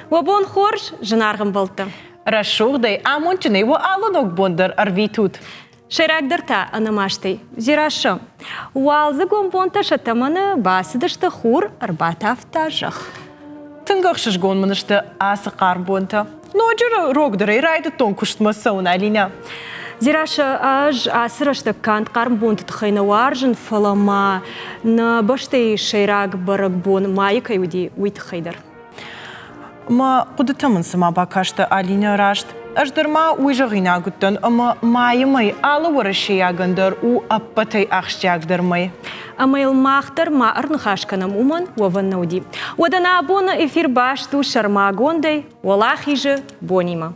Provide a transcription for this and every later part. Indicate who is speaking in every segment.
Speaker 1: Вабон хорж жынарғым болты.
Speaker 2: Рашуғдай амончыны во алынок бондар арвитут.
Speaker 1: Шайрагдырта анамаштай. Зирашы. Уалзы гомбонта шатаманы басыдышты хур арбатафта жық.
Speaker 2: Тыңғақшыш гонмынышты асы қарбонта. Ноджыры рогдыры райды тон күштмасауын Алина.
Speaker 1: Зирашы аж асырышты кант қарбонты тұхайна варжын фалама на баштай шайраг барак бон майка юди уйтхайдар.
Speaker 2: Ма құдытамын сыма бақашты Алина рашт. Аждырма уйжағына күттін, ама майымай алы варыши ягындар у аппатай ақштягдырмай.
Speaker 1: Амайл мақтар ма арнхашканам уман уаванна уди. Уадана абона эфир башту шарма гондай, уалахижы бонима.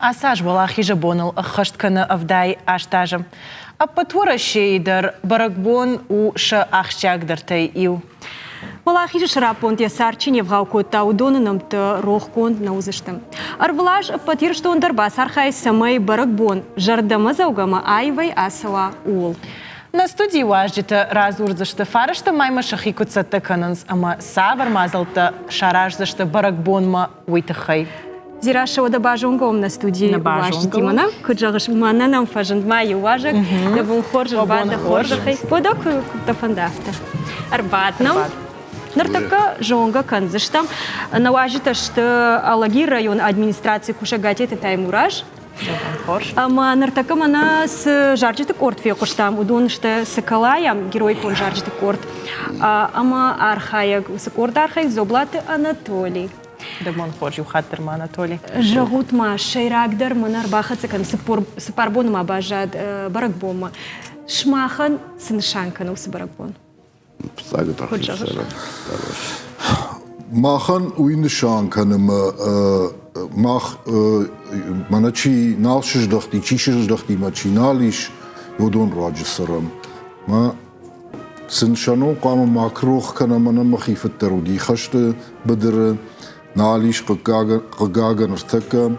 Speaker 2: Асаж валахижа бонал ахашткана авдай аштажа. А патвора шейдар баракбон у ша ахштягдартай ил.
Speaker 1: Валахижа шарапонт я сарчин евгауко таудонанам та рохконт наузыштым. Арвлаж патирштон дарбас архай самай баракбон. Жардама заугама айвай асала ул.
Speaker 2: На студии важдита разурзашта фарашта майма шахикуца такананс, ама савар мазалта шаражзашта баракбонма уйтахай.
Speaker 1: Зираша ода бажонгом на студии важд Димана, куджагаш мана нам фажанд май важак, да бун хоржа бада хоржахай, подок тафандафта. Арбатнам. Нартака жонга канзыштам. Наважита, что Алаги район администрации Кушагати это таймураж. Ама нартакам она с жарджиты корт фекуштам, удон что соколаям герой кон жарджиты корт. Ама архаек, сокорт архаек зоблаты Анатолий.
Speaker 2: Демон хорж юхаттер ма Анатолий.
Speaker 1: Жагут ма шейрагдер манар бахацакан сапарбон ма бажад баракбома. Шмахан сыншанкан усы баракбон.
Speaker 3: Махан уйны шанканым мах маначи налшиждахти чишиждахти мачиналиш юдон раджсарам ма сыншану кама макрох кана мана махифеттеруди хаште бедер налиш қагаган артака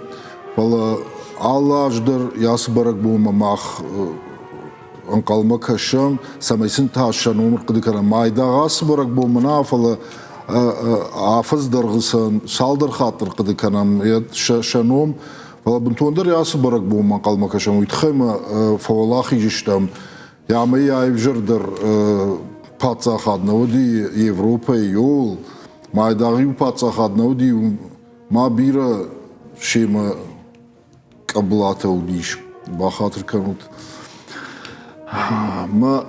Speaker 3: вала аллаждер ясбарак бума мах анкалма кашам самайсын ташан умр қдикана майда асбарак бума нафала афыз даргысан салдар хатыр қдиканам яд шанум вала бунтондер ясбарак бума анкалма кашам уйтхайма фавалахи жиштам яма яйвжердер пацахаднауди Европа йол майдагы пацахаднауди ма бира шема каблата удиш бахатыр канут ма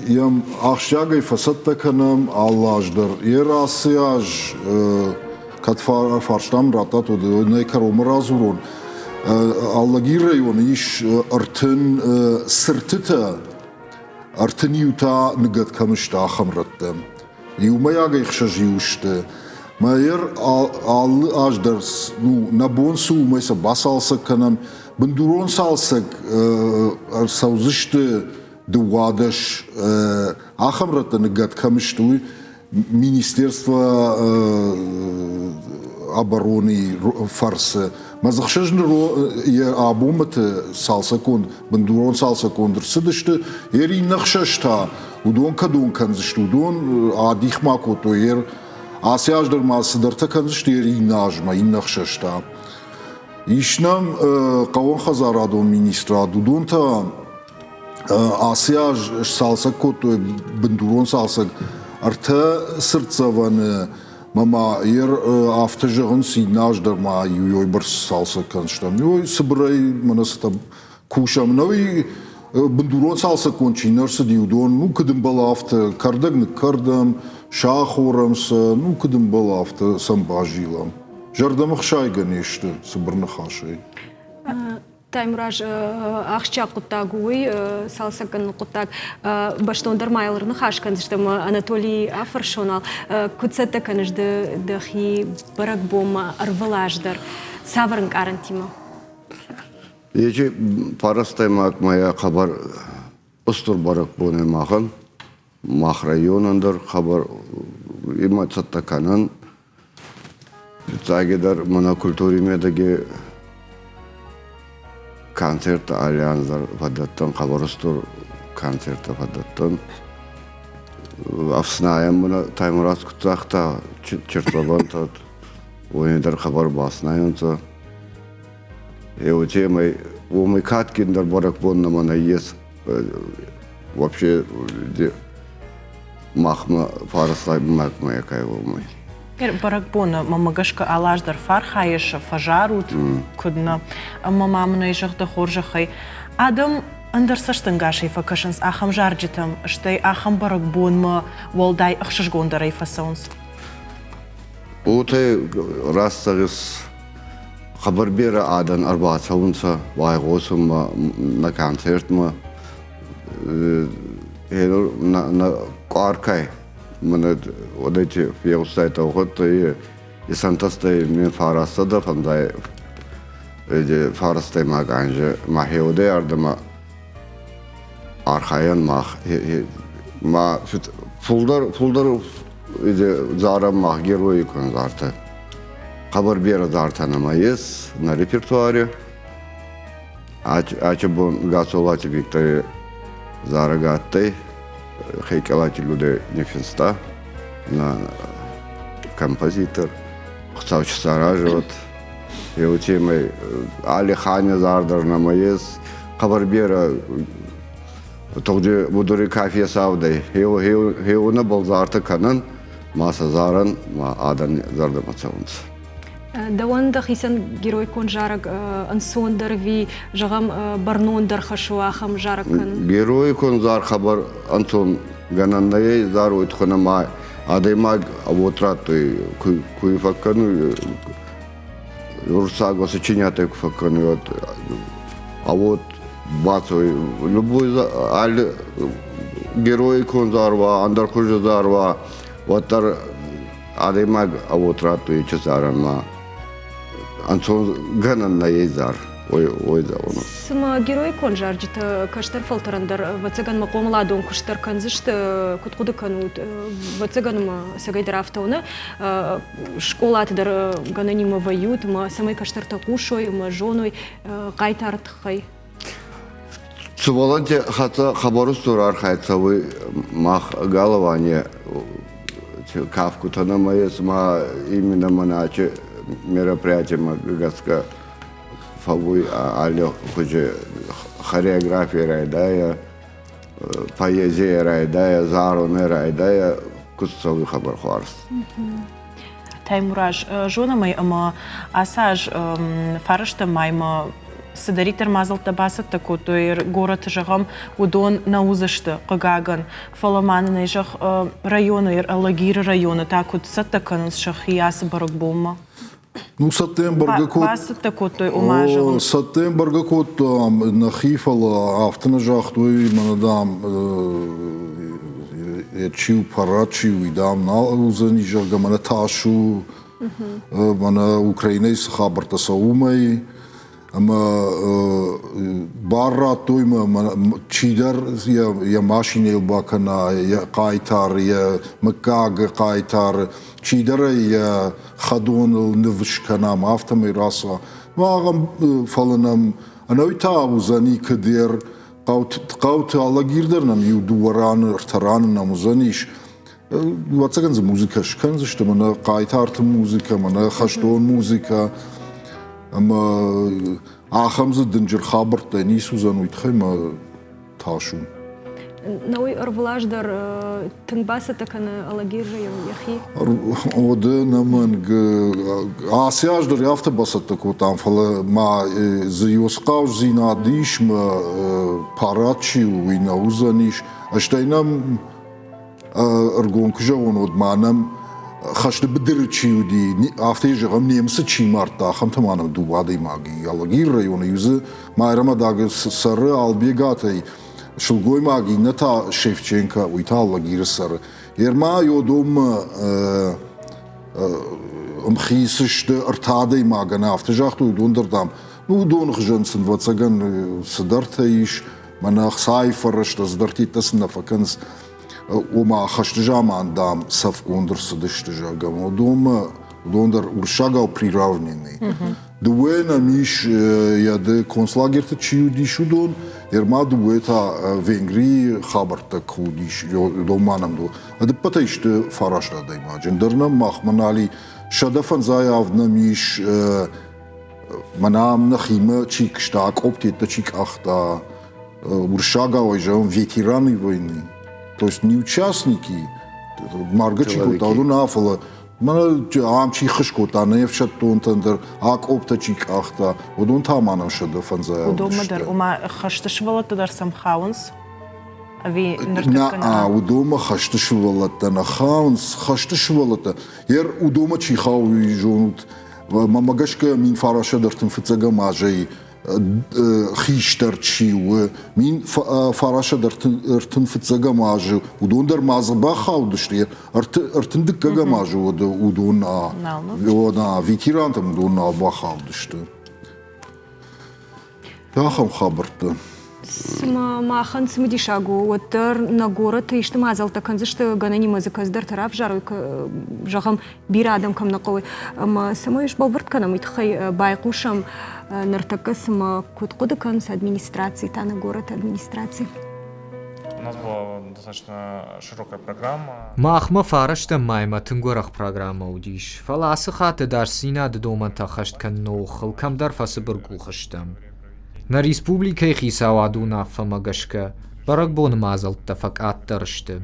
Speaker 3: ям ахшагай фасатта канам аллаждер ерасяж катфар фарштам ратат од некаром разурон аллаги район иш артын сыртыта артын юта нигат камышта хамраттам юмаягай хшажиуште Майер аллаждер ну набон сумайса басалсак канам бандурон салсак саузышты дуадаш ахамрата нигат камыштуй Министерство обороны фарсы мазахшажны абуматы салсакон бандурон салсакон дырсыдышты ери нахшашта удон кадон канзышты удон адихмакото ер Асяждер масыдырта канзышты ери нажма иннахшашта ишнам кавон хазарадон министра дудонта асяж салсакото бандурон салсак арта сырцаваны мама ер автожығын синаждар ма юйбір салса канштам юй сыбырай манасыта кушам нови бандурон салса кончинарсы диудон ну кыдым бала авто кардагны кардам шахорамса ну кыдым бала авто самбажилам жардамых шайган ешті сыбырны хашай
Speaker 1: Таймураж ахча кутагуй салсакан кутаг баштондар майларны хашкан штам Анатолий Афаршонал куцета канжды дахи баракбома арвалаждар саврын карантима
Speaker 4: Ече парастаймак моя хабар устур баракбоны махан мах районандар хабар имацаттаканан тагедар монокультуримедеги концерт альянзар падаттан хабарыстор концерта падаттан афснаям мына Таймураз кутсахта чертогон тот ойындар хабар баснаянца темой умы каткиндар баракбонна мана ес вообще махма парастай макма якай умы
Speaker 2: Баракбона мамагашка алаждар фархайша фажарут кудна мамамна ижахда хоржахай адам андерсаштангашай факашанс ахам жарджитам штай ахам баракбонма волдай ахшашгондарай фасаунс
Speaker 4: Уте растагыс хабар бера адан арбаат саунса вайгосумма на концертма на каркай Мына одайте фиусайта охотта и сантастай мен фарасада фандай эде фарастай маганже махеоде ардама архаян мах ма пулдар эде зара мах герой концерта хабар бера зартанама ес на репертуаре ачабон гасолати Виктория Зарагаттай Хейкалати люди нефинста на композитор хочешь сараживать и у темы Али Ханя Зардар на моес хабарбера тогда будури кафе савдай хеуна был зарта канан маса заран ма адан зардамацаунс
Speaker 1: دوان خيسن جيروي كون جارك انسون درفي جغم برنون در خشواخم جاركن
Speaker 4: جيروي كون زار خبر انتون غنناي زار ويتخنا ما اديماغ ابوتратой كوي فكرنو Урсаго сочинятек факануот, а вот бацой любой аль герой конзарва, андархужа зарва, вот тар адемаг а вот рату и чесарама, ансон ганан на езар, ой да оно.
Speaker 1: Сама герой конжар жита каштар фалтарандар вацаган мақомладон каштар канзишт куткуда канут вацаган ма сагайдар автауна школатдар гананима воют ма самай каштар такушой ма жоной кайтарт хай.
Speaker 4: Цуваланте хата хабарус турар хайцавы мах голование кавку тана моя сма именно маначе мероприятие магаска фавуй алё хуже хореография райдая поэзия райдая заруны райдая кусцовый хабар хварс.
Speaker 2: Таймураж жонамай ама асаж фарышта майма садаритер мазал табасат тако тоир город жагам удон наузашты кагаган фаламаны найжах районы ир алагир районы такут саттаканс шахияс баракбома.
Speaker 3: Ну, Саттенберга кот нахифала автонажах той манадам чил парачи уидам на узани жага манаташу мана Украинес хабарта саумай ама барра той чидар я машине бакана я кайтар я макага кайтар чидара я хадон невшканам автомираса вагам фаланам анойта узани кадер قاوت алагирдернам юдуаран ртаран намузаниш вацаганз музыка шканз что мана кайтарт музыка мана хаштон музыка ама ахамз динжер хабарта нисузан уйтхема ташу
Speaker 1: نوي أربلاجدر تنباسة كان ألاقيرة يخي.
Speaker 3: وده نمن آسياجدر يافت باسة كوتام فلا ما زيوسقاوش زيناديش ما باراتشي ويناوزانيش أشتينام أرجون كجاون ودمانم خشت بدرتشي ودي أفتيج غم نيمسة مارتا خم تمانم دوبادي ماجي ألاقيرة يونا يوزه ما يرمى داغ سر ألبيغاتي شلگوی ماگی نتا شفچنکا ویتال گیرسر یرما یودم خیسش ارتادی ماگن افتجاخت و دوندردام نو دون خجنسن واتسگن صدرتایش مناخ سایفرش تصدرتی تسن فکنز وما خشتجام عندام صف كوندر صدشتجاگم ودوم دوندر ورشاگا و приравнений. Дуена миш яде концлагерта чиуди шудон ерма дуета Венгрии хабарта кудиш доманам до аде патайште фарашта даймаджен дернам махманали шадафан заявна миш манам нахима чик штак оптета чик ахта уршага ойжан ветераны войны, то есть не участники маргачику таду нафала Мана амчи хышкота нефшат тонтандер ак оптачик ахта удон таманам шада фанзая.
Speaker 2: Удомадер ума хашташвалата дар сам хаунс ави нартакана.
Speaker 3: Удома хашташвалата на хаунс хашташвалата. Ер удома чи хауи жонут мамагашка мин фараша дартын фыцага мажай خیشتر چیوه مین فراشه ارتن فتزگا ماجو ودون در مازبا خاودشتی ارتن دکگا ماجو ودون نا ویتیران تم دون نا با خاودشتی یا خم خبرته
Speaker 1: ما خانس مدي شاغو وتر نغورة تيشت مازال تكنزشت غناني مزيكا زدر تراف جاروك جاهم بيرادم كم نقوي ما سمويش بالورد كان متخي بايقوشم نرتكس ما كنت قد كان с администрации та на город администрации.
Speaker 5: У нас была достаточно широкая программа.
Speaker 6: Махма фарашта майма тынгорах программа удиш. Фаласы хаты дарсина додоман тахашт кан нохл кам дар фасы бургухаштам. На республике хисавадуна фамагашка баракбон мазал тафак аттаршты.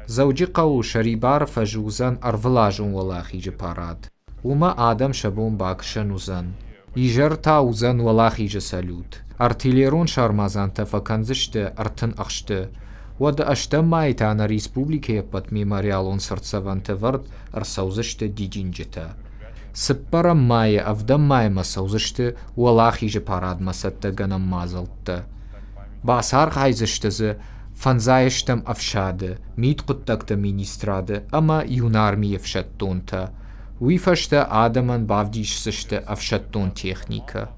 Speaker 6: Зауджи қау шарибар фажузан арвлажун валахи жапарад. وما آدم شبون باكشن وزن يجر تا وزن ولاخي جسالوت ارتيليرون شارمازان تفكنزشت ارتن اخشت ود اشتم مايتانا ريسبوبليكي بات ميماريالون سرتسوان تفرد ارسوزشت ديجينجتا سبرا ماي افدم ماي مسوزشت ولاخي جباراد مسد غنم مازلت باسار غايزشتز فنزايشتم افشاد ميت قدكت مينيستراد اما يونارمي افشتونتا ويفشت آدمان بافديش سشت افشتون تخنيكا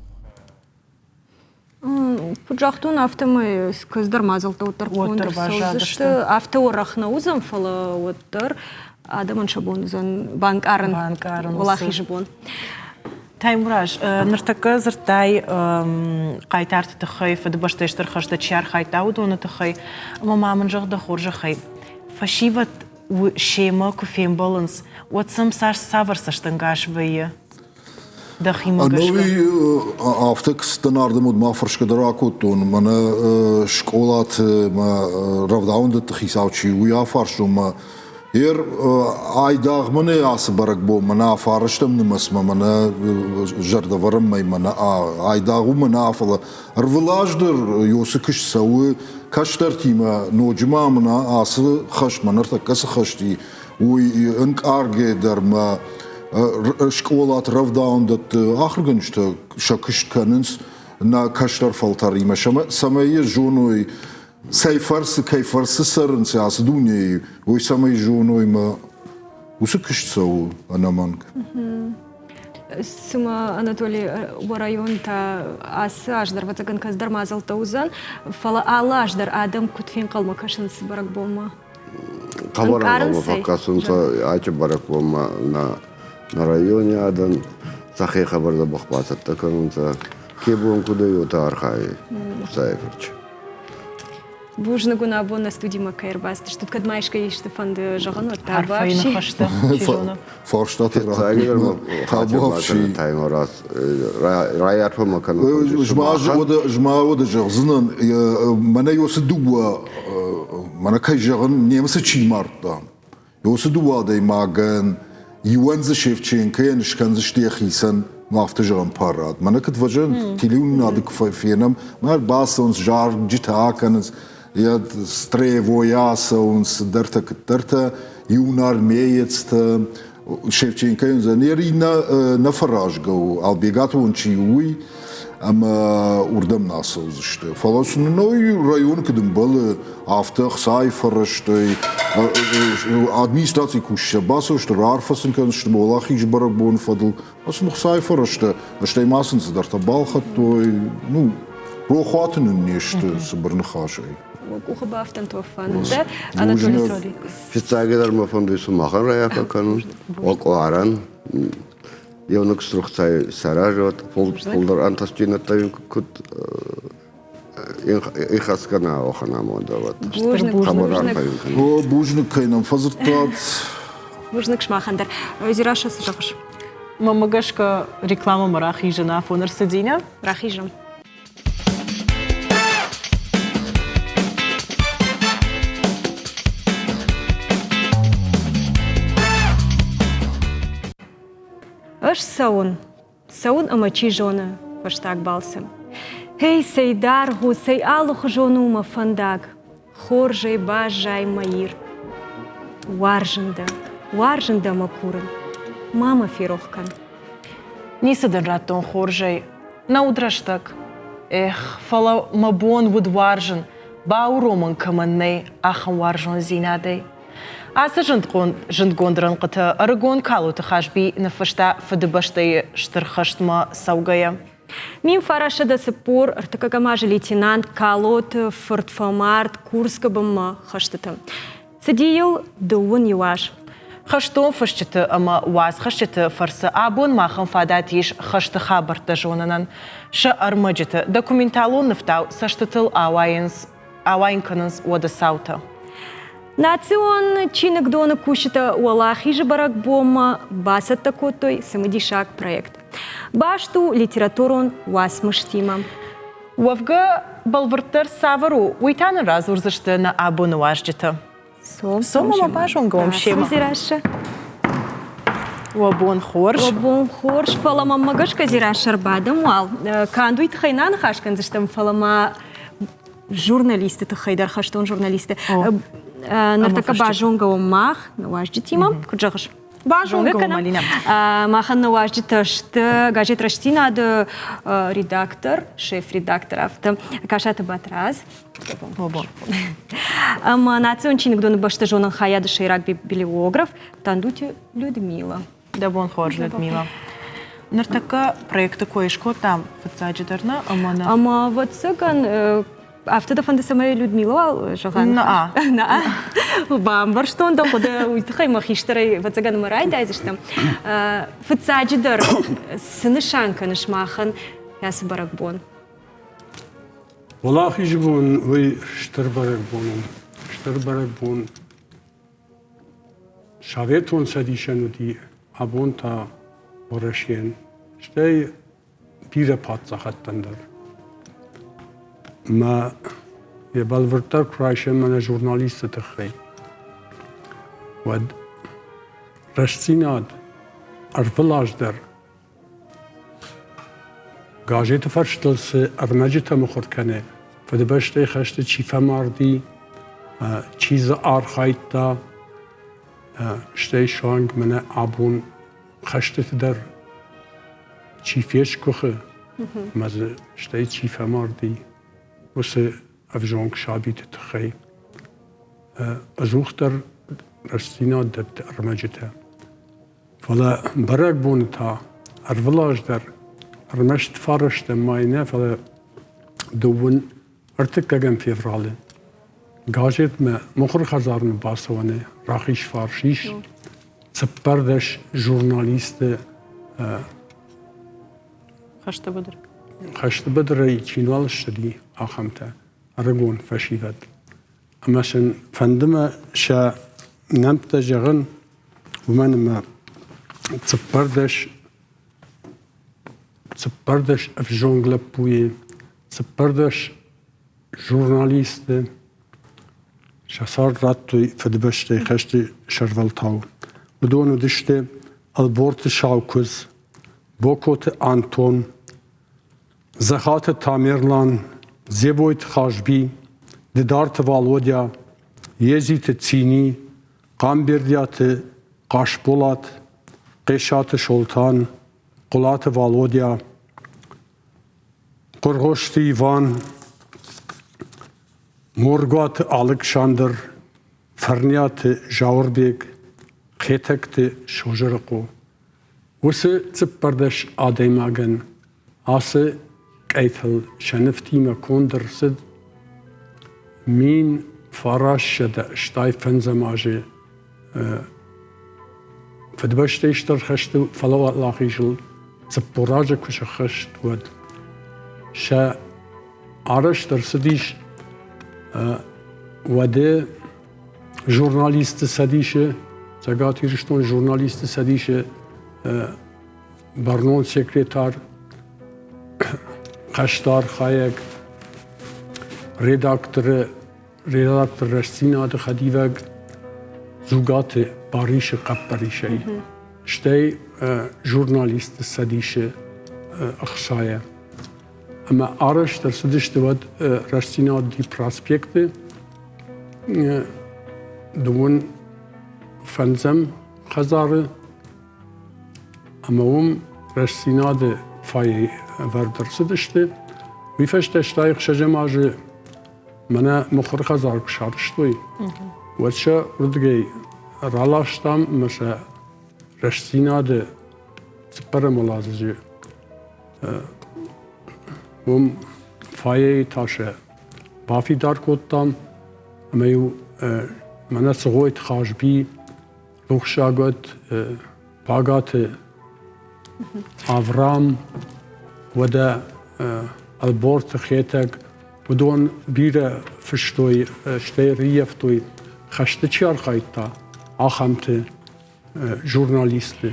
Speaker 1: Пуджахтун автомы көздөр мазалта отыр кондыр созышты автоорахна узам фала отыр адамын шабонзан банкарын олахи жибон
Speaker 2: Таймураж, ныртакы зыртай қайтарты тұхай, фадыбаштайштыр қашты чар қайтауды оны тұхай, мамамын жағды қор жақай. Фашиват шема күфен болынс, отсым саш савырсаштың ғаш вайы.
Speaker 3: Нови автекстен ардемуд ма фаршкадаракотун, мана школат ма равдаунда тхисаучи уя фаршума. Айдаг мане асы барак бо мана фарштам нымас мана жардаварам май мана айдагу мана афала арвлаждыр ёсы кыш сауы каштар тима ноджма мана асы хаш манарта касы хашти уй инкарге дарма школат равдаундат ахргыншта шакыш канынс на каштар фалтарима шама самае жонуй Сайфарсы, кайфарсы сарын сясы дуне, ой самой женой ма усыкышцау анаманг.
Speaker 1: Сыма Анатолий районта асы аждар ватаган каздар мазалта узан, фала алаждар адам кутфин калма кашынсы барак болма.
Speaker 4: Кабаран болма факасынса ачы барак болма на районе адан сахи хабарда бахбасат таканынса кебуан куда йота архай сайфарчы.
Speaker 1: Бужны гуна бо на студии Макаербаст, что тут кадмайшка есть Штефан де Жаганор, та
Speaker 2: вообще.
Speaker 3: Форштадт
Speaker 4: Хабовши. Тайморас. Раят по макану.
Speaker 3: Жма ода жагзынан мана ёсы дуа мана кай жаган немсы чимарта. Ёсы дуа дей маган Юанза Шевченко нишканза штехисан мафта жаган парад. Мана кат важан тилиун надык фенам мар басонс жар житаканс Я стревояса uns дерта юнармеецта Шевченко инженери на фаражгау албегату он чиуй ама урдам насозышты. Фаласын ной район кедим был автах сайфарышты администрации кушша басышты рарфасын канышты болахи жбарак бон фадл. Асын нох сайфарышты. Аштай масын задарта балхат той ну рохатын нешты сбырнахашай.
Speaker 1: Кухаба автантофан, да? Анатолий Соли.
Speaker 4: Фицагедар ма фондуйсу махан раяка канун. Окуаран. Явнак струхцай саражот. Полдар антасчинаттайын кут ихаскана охана модават.
Speaker 3: Бужник кайнам фазыртат.
Speaker 1: Бужник шмахандар. Зираша сажахаш.
Speaker 2: Мамагашка реклама марахижа на фонар садиня?
Speaker 1: Рахижам. Аш саун амачи жона, паштак балсам. Хей сейдаргу, сей алух жонума фандак, хоржай бажай маир. Варжында макурын, мама фирохкан.
Speaker 2: Нисадан раттон хоржай, наудраштак. Фала мабон вуд варжын, бауромын каманней, ахан варжон зинадей. Асы жындгондрын қыты арыгон калуты хашби нафышта фадыбаштай штырхаштма саугая.
Speaker 1: Мин фарашада сыпор артакагамажы лейтенант калот фортфамарт курска бымма хаштыты. Садиил дуын юаш.
Speaker 2: Хаштон фашчыты ама ваз хаштыты фарсы абон махан фадат еш хашты хабарты жонанан. Ша армаджыты документалон нафтау саштытыл авайнканыз ода саута.
Speaker 1: Национ чинек дона кушита уалахи же барак бома басат такотой самодишак проект. Башту литературон уасмыштима.
Speaker 2: Уавга балвыртыр савару уйтаны раз урзышты на абону ажджыты. Сома башон гом шема.
Speaker 1: Зираша.
Speaker 2: وبون خورش
Speaker 1: وبون خورش فلما ما قش كزيرا شربادة مال كاندو يتخينان خاش كنزشتم فلما журналисты тахайдар хаштон журналисты нартака бажонга умах наважди тима куджагыш
Speaker 2: бажонга умалина
Speaker 1: махан наважди ташты газет раштина да редактор шеф-редактор авто кашата батраз ама национчиник дон башта жонан хаяды шейрак библиограф тандути Людмила
Speaker 2: да бон хорж Людмила нартака проекты коешко там фацаджидарна
Speaker 1: ама вот саган Автода фонда самая Людмила жаган. На. Бамбар что он дохода уйдхай махиштерай вот заган марай дайзештам. Фацаджидер сынышанка нышмахан ясы баракбон.
Speaker 7: Валахи жбон вы штарбаракбон. Шаветон садишануди абонта борашен. Штей пира патсахаттандар. ما يبالفرتر كرايشة من جورناليست تخي ود رشتيناد أرفلاج در قاجيت فرشتلس أرمجت مخور كنه فدبشتي خشت چيفا ماردي چيز آرخايتا شتي شانگ من عبون خشتت در چيفيش كخه مز شتي چيفا ماردي وسه افجانك شعبي تتخي ازوختر رستينا دت ارمجتها فلا برق بونتا ارفلاج در ارمشت فارشت ماينه فلا دون ارتكاقن فيفرالي قاجت ما مخر خزارن باسوانه راخيش فارشيش سبردش جورناليست
Speaker 2: خشت بدر
Speaker 7: خشت بدري چینوال شدی آخامته ارگون فشیدد اماشن فندم شا نمت جغن و من ما تبردش افجون گلبوی تبردش جورنالیست شصار راتوی فدبشتی خشتی شرولتاو بدون دشته البورت شاوکوز بوکوت آنتون زخات تاميرلان زيبويت خاشبي ددارت والوديا يزيت تسيني قامبرديات قاشبولات قيشات شولتان قلات والوديا قرغوشت إيفان مورغوات ألكساندر فرنيات جاوربيك خيتكت شوجرقو وس تبردش آديماغن آسه قيثل شنفتي ما كون درسد مين فراش شدا شتاي فنزماجي فدبشت اشتر خشت فلوات لاخيشل تبوراجة كش خشت ود شا عرش درسديش وده جورناليست سديشه زغاتي رشتون جورناليست سديشه برنون سكرتار خشتار خایگ redaktor رستینا د خدیوگ زوگات باریش قبریشی شتی جورنالیست سدیشه اخشایه اما آرش در سدش دواد رستینا دی پراسپیکت دون فنزم خزاره اما رستینا د فای وردر سدشته ویفشت شتایق شجماجه منه مخور خزار کشارشتوی وچه ردگی رالاشتم مثل رشتینا ده سپر ملازجه وم فایه تاشه بافی دار کدتم اما منه سغویت خاشبی روخشاگت باگات آورام وده البورت خیتگ ودون بیره فشتوی شتی ریفتوی خشته چیار خایتا آخامت جورنالیسته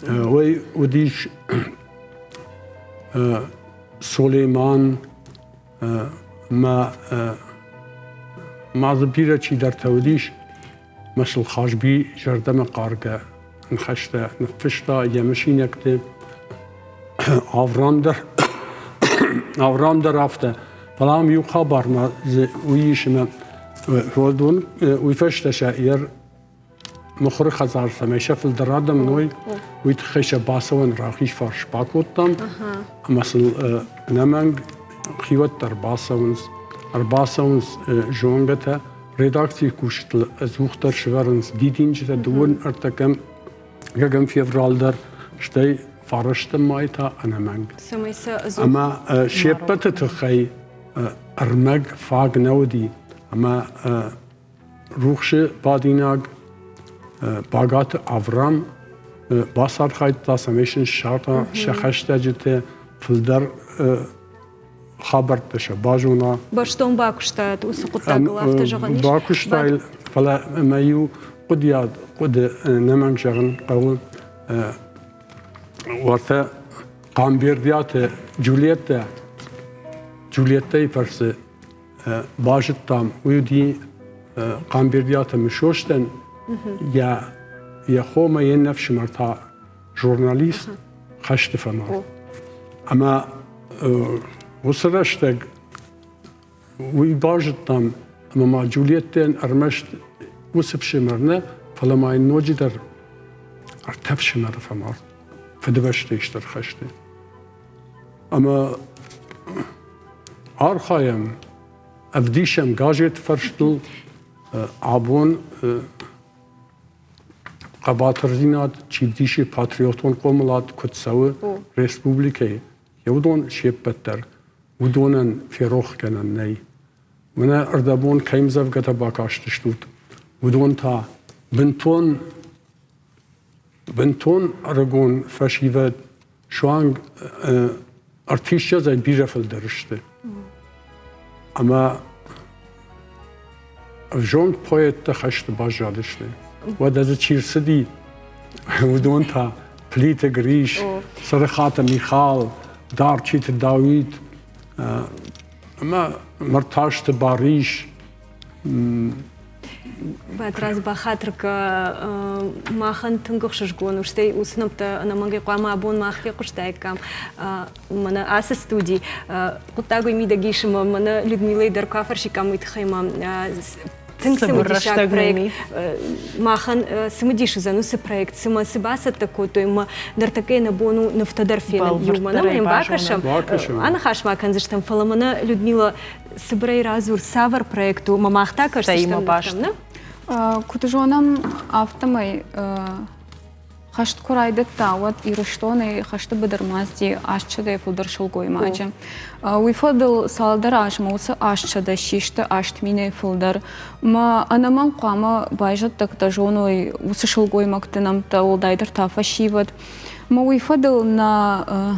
Speaker 7: وی ودیش سلیمان ما بیره چی در تودیش مثل خاشبی جردم قارگه نخشته نفشته یمشینکته آورام در رفته فلام یو خبر ما ویشم ودون ويفشت شائر مخرج خزار سميشة في الدرادم نوي ويتخيش باسون راخيش فرش باكوتم مثل نمنج خيوت أرباسونز جونغتا ريداكتي كوشتل زوختر شورنز ديدينجتا دون ارتكم جم في فرالدر شتي فرشتم مايتا نمنج أما شيبت تخي أرمج فاق نودي اما روخش بادیناگ باگات آورام باسار خواهد تاسمیشن شارتا شخشته جته فلدر خبر تشه باجونا
Speaker 1: برشتون باکشتاد و سقوطا گلافت جغنیش
Speaker 7: باکشتایل فلا مایو قد نمانگ جغن قول ورثه قامبیردیات جولیتا فرس باجت تام ويدي قامبيرديات مشوشتن يا خوما ينفش مرتا جورناليست خشت فما اما وصرشتك وي باجت تام اما ما جوليتين ارمشت وسبش مرنا فلما ينوجي در ارتفش مر فما فدبشت يشتر خشت اما ارخايم افديشم جاجت فرشتل عبون قباترزينات تشيديشي باتريوتون قوملات كتسوي ريسبوبليكي يودون شيبتر ودونن في روخ كنن ني منا اردبون كيمزف كتباكاشتشتوت ودون تا بنتون ارغون فشيفت شوانگ ارتيشيا زي بيجافل درشته اما جون پایت تخشت باش جادشته و دز چیر سدی ودون تا پلیت گریش سرخات میخال دار چیت داوید اما مرتاشت باریش
Speaker 1: بعد راز بخاطر ما خن تنقش جون وشتي وسنبت أنا مانجي قام أبون ما أخفي قشتاي كام من أساس استودي قلت أقول ميدا جيش من لودميلا دركافر شي كام يتخيم проект махан самодишу за нусе проект сама сибаса тако то има дартаке на бону нафтадарфена юмана им бакашам ана хашма канзыштам фаламана Людмила сыбрай разур савар проекту мамахта кашштам башна
Speaker 8: кутужонам автомай хашт курайды тауат ирыштоны хашты быдырмазди ашчыда фулдыршылгой мачы. Уйфадыл салдар ашмаусы ашчыда шишты ашт мине фулдар. Ма анаман қама байжат такта жоной усышылгой мактынамта олдайдыр тафа шиват. Ма уйфадыл на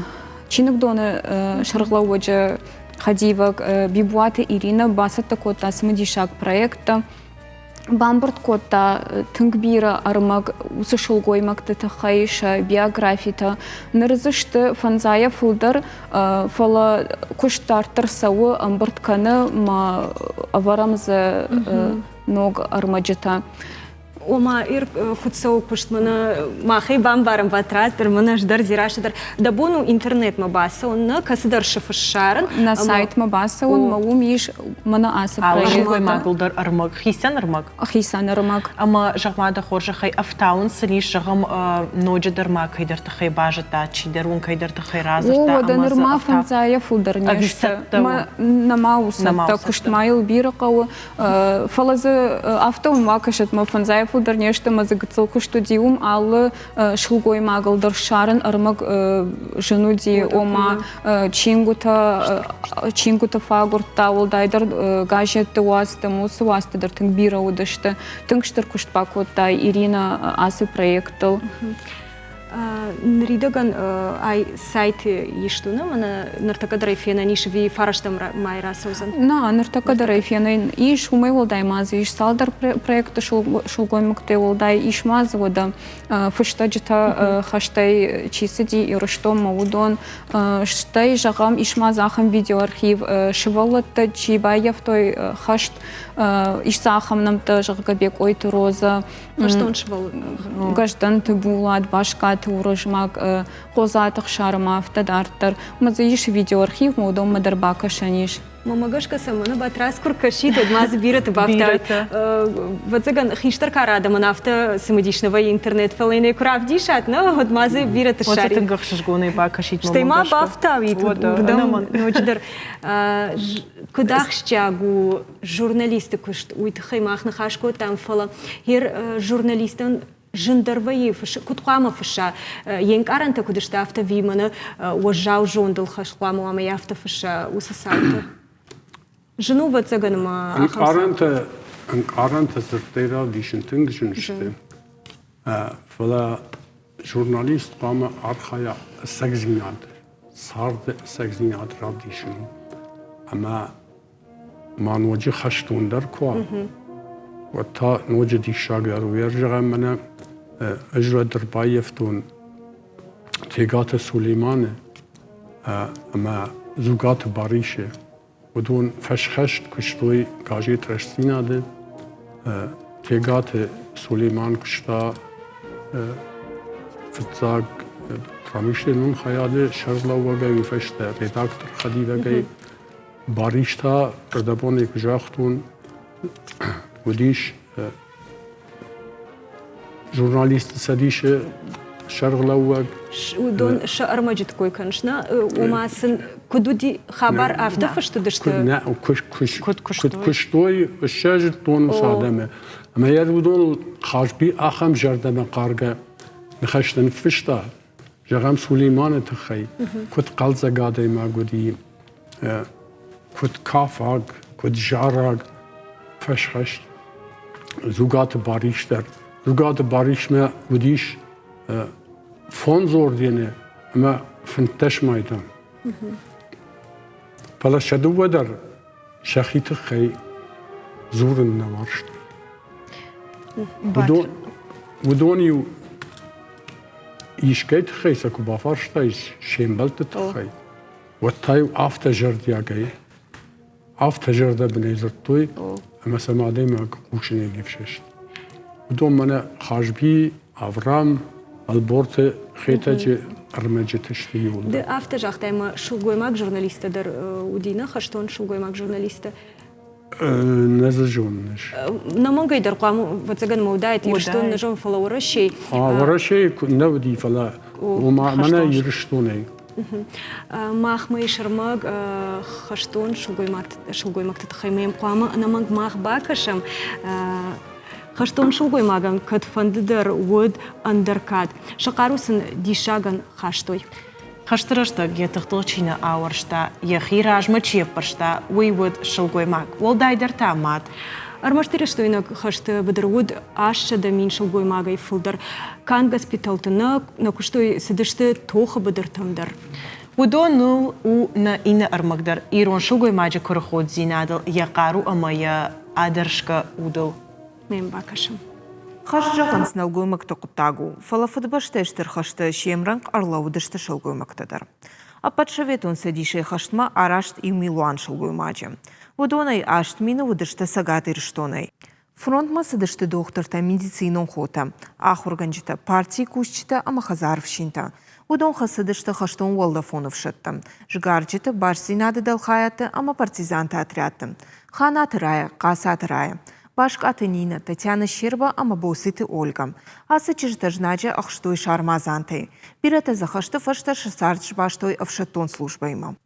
Speaker 8: чиныкдоны шарглауаджы хадивак бибуаты Ирина басат такота смыдишак проекта. Бамбард кота тынгбира армаг усышылгой макты хайша биографита нырзышты фанзая фулдар фала куштартыр сауы амбартканы ма аварамзы ног армаджита.
Speaker 1: Ома ир худсау куштмана махай бамбарам ватрат мана ждар зирашдар да бону интернет мабаса он касдар шафшаран
Speaker 8: на сайт мабаса он маумиш мана аса
Speaker 2: проект магулдар армаг хисан армаг ама жагмада хоржа хай афтаун сани шагам нодждар мак хайдар тахай бажата чидерун хайдар тахай разата
Speaker 8: ама да норма фанзая фулдар нешта на мауса та куштмайл бирaqaw фалазы автом макашат ма фанзая фулдар нешта мазыгцылку что диум аллы шылгой магылдар шарын армаг женуди ома чингута фагурта олдайдар гажетты уасты мусы уастыдар тынгбира удышты тынгштыр куштпакотта Ирина асы проектыл.
Speaker 1: نريدگان ای سایت یشتونه من نرتقدر فینا نیش وی فرشتم مایرا سوزن.
Speaker 8: نه نرتقدر فینا ایش همه ولدای مازی ایش سالدر پروژه شلگوی مکته ولدای ایش ماز ودا فشتاجتا خشتای چیزی ایرشتم مودون شتای جغم ایش ماز آخم ویدیو آرخیو شولت چی باید توی خشت ایش ساخم نمت جغ بیک اویت روزا.
Speaker 1: گشتن شول.
Speaker 8: گشتن تبولاد باشکات ورجماک قوزات خشارمافت دارتر مزیش ویدیو آرخیو مودون مدر باکشانیش.
Speaker 1: ماماگش کسمونه با تراسکور کشید و ماز بیرت بافت. وزگان خیشتر کار من افت سمدیش نوای اینترنت فلینه کراب دیشات نه هد ماز بیرت شاری.
Speaker 2: وقتی تنگخش گونه با کشید
Speaker 1: شتی ما بافتاوید ودم نوچدر کداخش جاگو ژورنالیست کشت وید خیماخ نخاش کو تام فلا هیر ژورنالیستن جندروی فش کد قام فشا ینک آرنت کدش تافت ویمنه وجاو جوندل خش قام و ما یافت فشا وسسایت. جنوب وزگان ما
Speaker 7: انقارنت زرتیرا دیشن تنگشنشته. فلا ژورنالیست قام آرخایا سگزیناد سارد سگزیناد را دیشن. اما ما نوجه خشتون در کوا و تا نوجه دیشاگر ویرجه من اجرا در بایفتون تیگات سلیمانه اما زوگات باریشه و دون فشخشت کشتوی گاجی ترشتیناده تیگات سلیمان کشتا فتزاق رامیشته نون خیاده شرلا وگه فشته ریداکتر خدی وگه باریشتا ردبون کجاختون ودیش ژورنالیست سدیش شرلا وگ
Speaker 1: ودون شعر ماجد کوی کنشنا و ما سن کدودی خبر افته فشت داشته.
Speaker 7: نه کشتوی الشاجر دون مصادمه اما یادون خاربی آخام جردم قارگه نخشتن فشتا جغم سلیمان تخی کد قلزه قاده ما گودی کد کافاگ کد جاراگ فشخشت زوگات باریش در زوگات باریش ما ودیش فون زور دینه اما فنتش مایدم فلا شدو در شخیت خی زور نوارشت ودونیو ایشکیت خی سکو بافرشتایش شیمبلت تخی و تایو آفت جردیا گی آفت جرده بنیزرتوی اما سماده ما کوشنی گیفششت ودون من خاشبی آورام البورت خیتاج ارمجه تشتیول.
Speaker 1: ده آفت جاخته ما شلگوی ماگ ژورنالیست در ودینه خشتون شلگوی ماگ ژورنالیست.
Speaker 7: نزجونش.
Speaker 1: نمونگی در قام وزگان مودایت یشتون نجوم فلا ورشی.
Speaker 7: ورشی نودی فلا و ما من یرشتونه.
Speaker 1: ماخ ما يشرمق خشتون شلگوی ماگ تتخیمیم قام نمونگ ماخ باکشم خشتون شلگوی ماگم کد فندر ود اندرکاد شقاروسن دیشاگن خشتوی.
Speaker 2: خشترشتا گیتختو چینا آورشتا یخی راجمه چیه پرشتا وی ود شلگوی ماگ ولدای در تامات.
Speaker 1: Армаштиришто инак хашт бедервуд ашча да мин шулгой магай фулдар кан госпиталты на куштой сидиште тоха бедертамдар.
Speaker 2: ودون نول و نا این ارمقدر ایران شلگوی ماجه کر خود زینادل یقارو اما یا آدرشکا ودل.
Speaker 1: میم باکشم.
Speaker 9: خش جغنس نلگوی مکتا قطاگو فلافد باشتشتر خشت شیمرنگ ارلاودشت شلگوی مکتادر. اپاتشویتون سدیشه خشتما آراشت і милуан шулгуй маче. Водонай ашт мина водышты сагаты риштонай. Фронтма садышты докторта медицинон хота. Ахурганчита партии кушчита амахазаровщинта. Водон хасадышты хаштон Уолдафонов шытты. Жгарчита барсинады далхаяты ама партизанта отрядты. Ханат рая, касат рая. Башкаты Нина, Татьяна Щерба, ама босыты Ольга. Асы чиждажнаджа ахштой шармазантай. Бирата захашты фашта шасардж баштой авшатон службайма.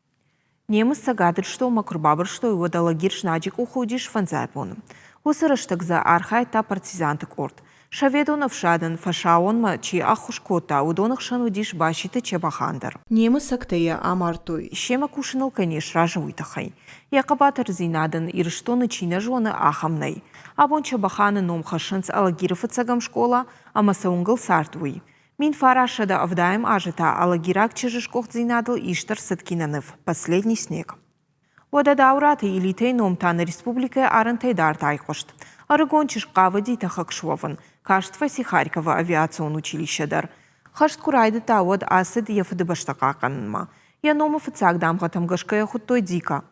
Speaker 9: Немыс сагадыр, что макрубабыр, что его далагир шнаджик уходишь фанзайпон. Усырыштык за архай та партизантык орд. Шаведонов шадын фашаонма чи ахушкота удонах шанудиш башиты чебахандар. Немыс сактая амартой. Щема кушыныл конечно ражуйтахай. Якабатыр зинадын ирштоны чина жоны ахамнай. Абон чебаханы ном хашынц алагирыфыцагам школа, ама саунгыл сартуй. Мин фарашада авдаем ажита, алагирак чижишкох зинадл иштар сыткинанов. Последний снег. Вода даураты илитей номтаны республика арантайдар тайкошт. Арыгончиш кавади тахакшвован. Каштфаси Харькова авиацион училищедар. Хашт курайды тауад асид ефады баштақақанма. Я номов цагдамға тамгашкая хуттой дика.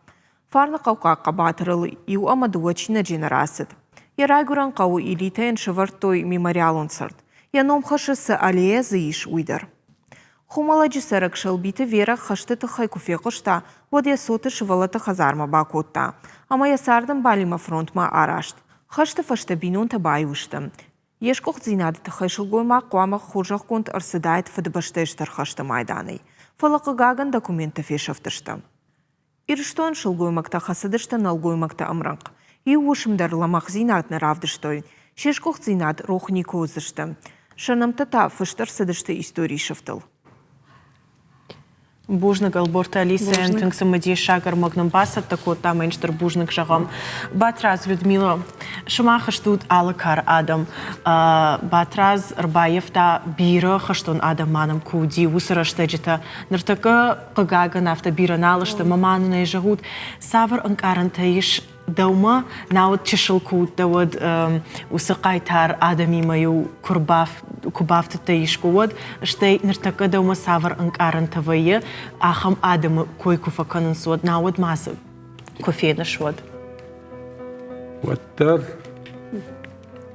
Speaker 9: Фарна қауқаққа батырылы ию амадуачина дженерасид. Я райгуран қау илитейн шывартой мемориалон сырт. Я ном хашысы алея зыиш уйдар. Хумаладжи сарак шалбиты вера хаштыты хайкуфе қышта, вот я соты шывалаты хазарма бакотта. Ама я сардым балима фронтма арашт. Хашты фашта бинон табай уштым. Ешкох зинады тахайшылгойма қуама хужақ конт арсыдайт фадыбаштайштар хашты майданы. Фалақы гаган документы фешафтышты. Ирштон шылгоймакта хасыдышты налгоймакта амранқ. И ушымдар ламақ зинатны равдыштой. Шешкох зинат рухни козышты. Шанамта та фыштар сыдышты истории шафтыл.
Speaker 2: Бужныг алборта Алисен тыңсы мадей шагар магнам басат тако там энштер бужныг жагам. Батраз Людмила шыма хаштут алыкар адам. Батраз Рбаевта бира хаштун адам манам куди усырашта жита. Ныртака қыгага нафта бира налышты маманына жагут. Савар анкарантаиш Даума науд чешылкут давад усақайтар адами маю кубафты таишкуад штей ныртака даума савар анкарантавайы ахам адамы койкуфа канансуад науд масы кофейна шуад.
Speaker 7: Ваттар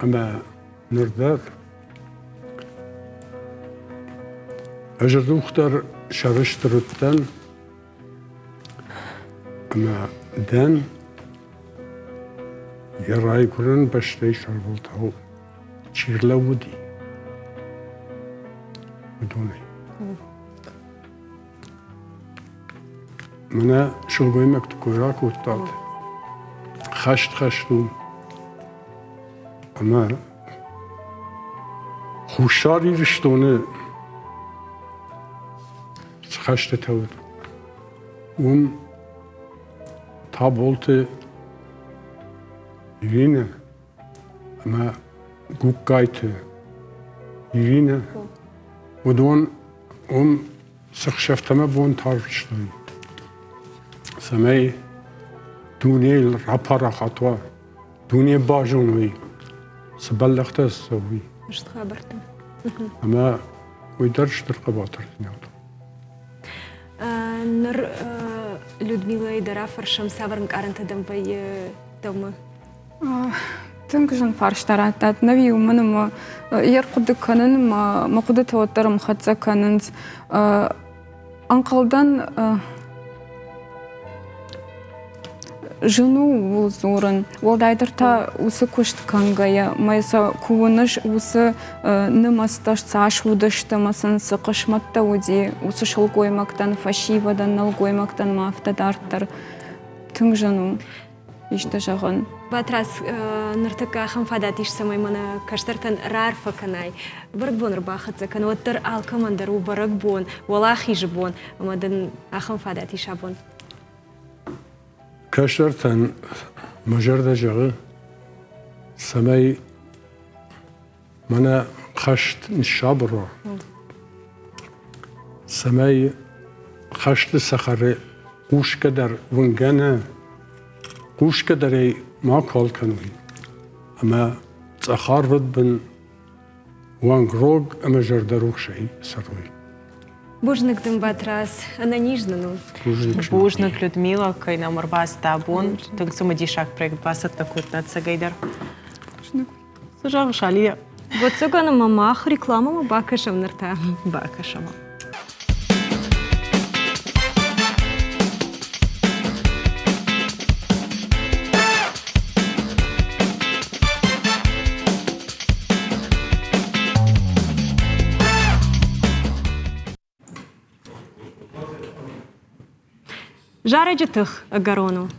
Speaker 7: ама нырдар ажардухтар шарыштырыттан ама дан يراي كرن بشتي شربلته شيرلا ودي بدوني منا شلقوي مكتكوراك وطاد خشتو اما خوشاری رشتونه خشت تود تابولت Irina, ama gukkaytı. Irina, o don sıkşaftama bon tartıştı. Samay dünya rapara hatva, dünya bajonvi, saballakta savi.
Speaker 1: مش تخابرتم.
Speaker 7: Ama uydarıştır kabatır niyadu.
Speaker 1: نر Людмила и Дарафар шам саварн карантадам пай дома.
Speaker 8: تنكجن فارشتارات تات نبي ومنهم يرقد كنن ما قد توتر مختص كنن أنقلدن جنو وزورن والدايدر تا وس كشت كانغايا ما يسا كونش وس نمستش ساش ودشت مثلا سقش متى ودي وس شلقوي مكتن فشيفة دن نلقوي مكتن ما افتدارتر تنجنو يشتجغن
Speaker 1: Батрас ныртыка хамфадатиш самай мана каштартан рарфа канай. Баракбон рбахатса кан оттар алкамандару баракбон, валахи жбон, амадан ахамфадатиш абон.
Speaker 7: Каштартан мажарда жагы самай мана хашт нишабро. Самай хашт сахары ушкадар вунгана ушкадарей ما كول كانوي أما تأخرت بن وانغروغ أما جردروك شيء سروي
Speaker 1: Бужник дым Батрас, она нижнану.
Speaker 2: Бужник Людмила, кай номер бас табун, так самодишак проект басат такой над сагайдар. Сажал шалия.
Speaker 1: Вот цыгана мамах рекламу бакашам нарта.
Speaker 2: Бакашама.
Speaker 1: Жараджатых агарону.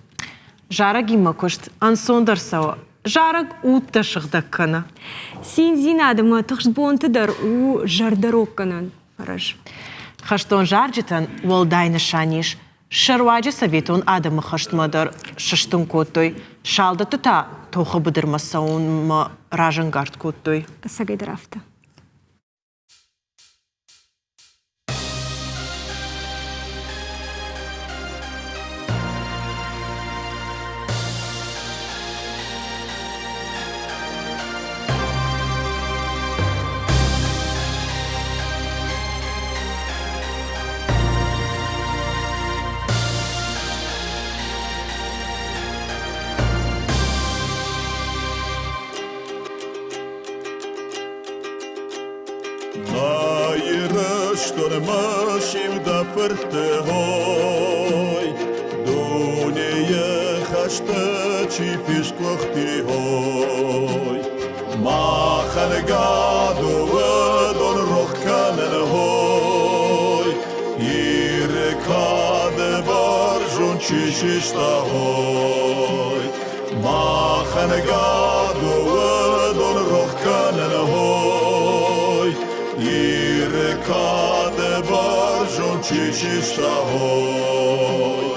Speaker 2: Жараги макошт, ансондарсава. Жараг утташыгдаккана.
Speaker 1: Син зинадыма тахшбонтыдар у жардарокканан. Раж.
Speaker 2: Хаштон жарджитан волдайны шаниш. Шарваджи советон адамы хаштмадар шаштун коттой. Шалда тута тоха быдырмасаун ма ражангард коттой.
Speaker 1: Сагайдарафта.
Speaker 10: يرشتون ماشيم دفرت هاي دنيا خشته چی فیش وقتی هاي ما خلقاد و دون روح کنن هاي يركاد برجون چی ششتا هاي ما خلقاد و دون روح کنن هاي يركاد برجون چی ششتا هاي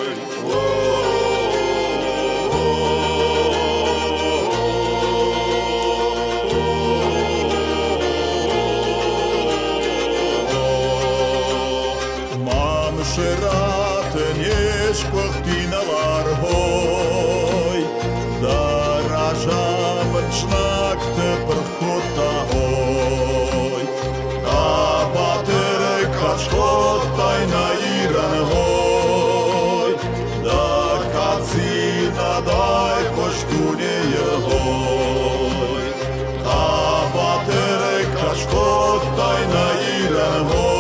Speaker 10: شراتن يش وقتنا وارهوي دراجة من شناك تبرخوتا هوي أباترك أشخوتا ينايران هوي دا كاتسينا داي كشتوني يهوي أباترك أشخوتا ينايران هوي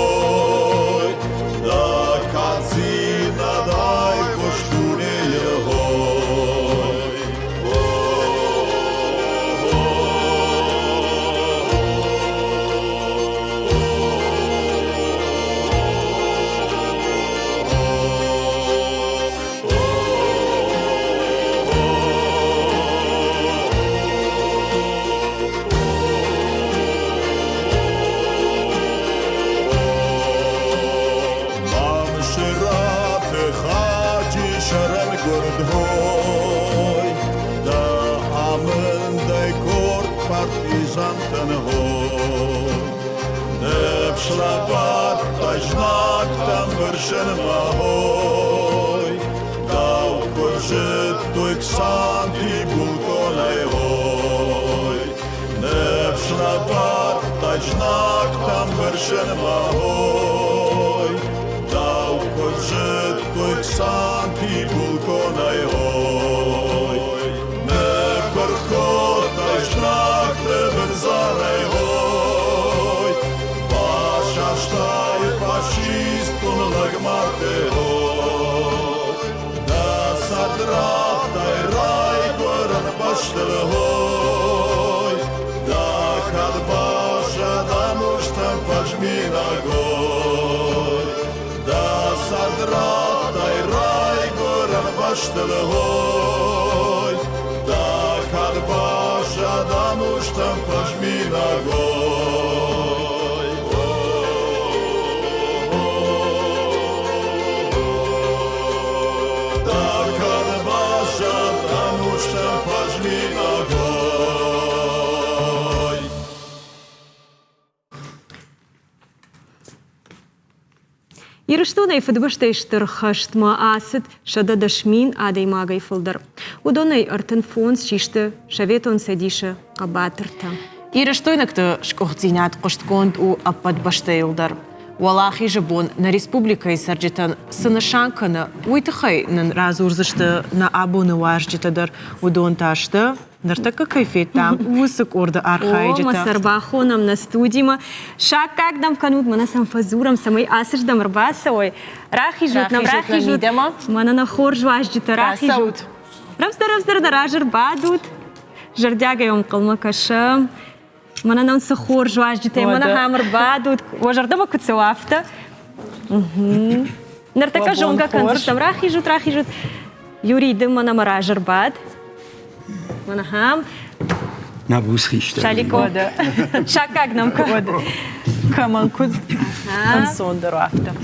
Speaker 10: Шлабат, тажнак там вершин махой, дав кожит той ксанти булконай гой. Не в шлабат, тажнак там вершин махой, дав кожит той ксанти булконай гой. Не перхот, тажнак тебе зарай гой. Штай фашистун лагмате хой да садрат дай рай горан баштел хой да кад баша да муштам фажмина гой да садрат дай рай горан баштел хой да кад баша да муштам фажмина гой
Speaker 1: Ирыштунай футбаштайштыр хаштма асыт шада дашмин адай магай фылдар. Удонай артын фонс чишты шаветон садиша абатырта.
Speaker 2: Ирыштуйнакты шкохтзинят коштконд у аппад баштайлдар. Валахи жабон на республика сарджитан сынышанканы уйтыхай нан разурзышты на абуны важджитадар удон ташты. Нартака кайфетам, усык орда архайджита.
Speaker 1: О, масарбахонам на студима. Шак как нам канут, мана сам фазурам, самой асыждам рбасой. Рахижут, нам рахижут. Мана на хорж важджита, рахижут. Рамстар даражыр бадут. Жардягайом калма кашам. Мана нам сахорж важджита, мана хамр бадут. Ожардама куцелафта. Нартака жонка канзыштам, рахижут. Юрий дым мана маражыр бад. Манахам.
Speaker 7: Набус хишта.
Speaker 1: Шалико. Шакаг нам код.
Speaker 2: Каманкуд. Ансондер афта.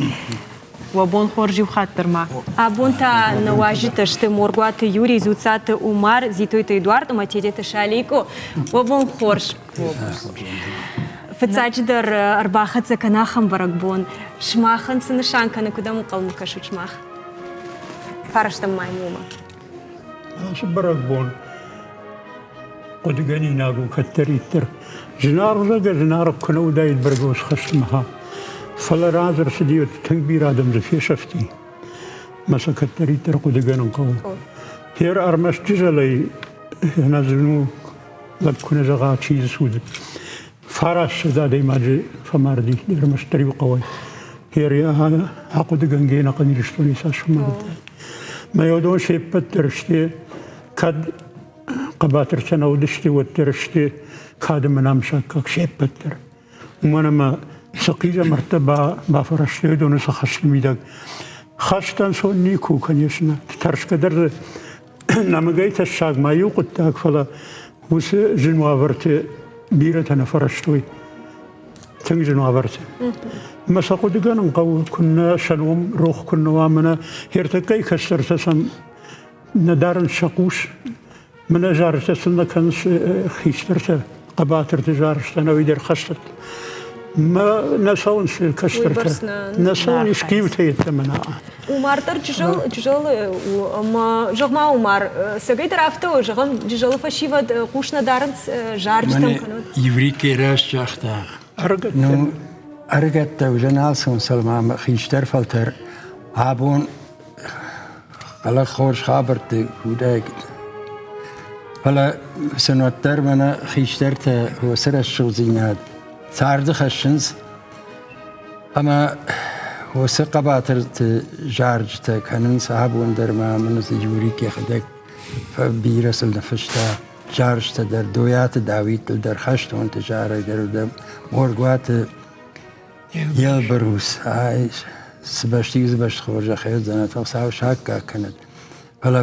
Speaker 2: Вабон хоржи ухаттерма.
Speaker 1: Абунта наважита шты моргуаты Юрий зуцаты Умар зитойта Эдуард матедета Шалико. Вабон хорж. Фацачдар арбахатса канахам баракбон. Шмахан сынышанканы куда мукалму кашу шмах. Фараштам маймума.
Speaker 7: Баракбон. قدقاني ناقو كتريتر جنار رجا جنار كنو دايد برقوس خشمها فلا رازر سديو تنبير آدم زفي شفتي مسا كتريتر قدقان قو هير أرمش جزالي نازلنو لبكونا زغا چيز سود فرش زادي ماجي فماردي درمشتري وقوي هيري عقد جنجينا قنيرشتوني ساشمرد ما يودون شيء بترشتي كاد قباتر سنة ودشتي وترشتي كاد منام شاكك شيء بتر ومانا ما سقيزة مرتبة بافرشتي دون سخشت ميدك خشتن سوني كو كان يشنا ترش كدر نمجيت الشاق ما يوقد تاك فلا وس جنوافرت بيرة أنا فرشتوي تنج جنوافرت ما سقود جان قو كنا شلوم روح كنا وامنا هيرتكي كسر تسم ندارن شقوش من جارت سنة كان خيسترت قباتر تجارت أنا ويدر خشت ما نسون كسرت نسون شكيوت هي الثمنة
Speaker 1: Умар тар тяжел وما جغما عمر سجيت رافته جغم تجل فشيفت قوشنا دارنس جارجتم كانوا
Speaker 11: يوريكي راش جاختا نو أرجعت وجنال سون سلمان خيشتر فلتر هابون على خورش خابرت وداك فلا سنوتر منا خيشترت وسر الشوزينات سارد خشنز أما وسقباتر جارجت كانن صاحبون در ما من سجوري كي خدك فبيرسل نفشتا جارجت در دويات داويت در خشت وانت جار در مورغوات يلبروس هاي سبشتي زبش خورجه خير زنات صاحب شاكا كانت فلا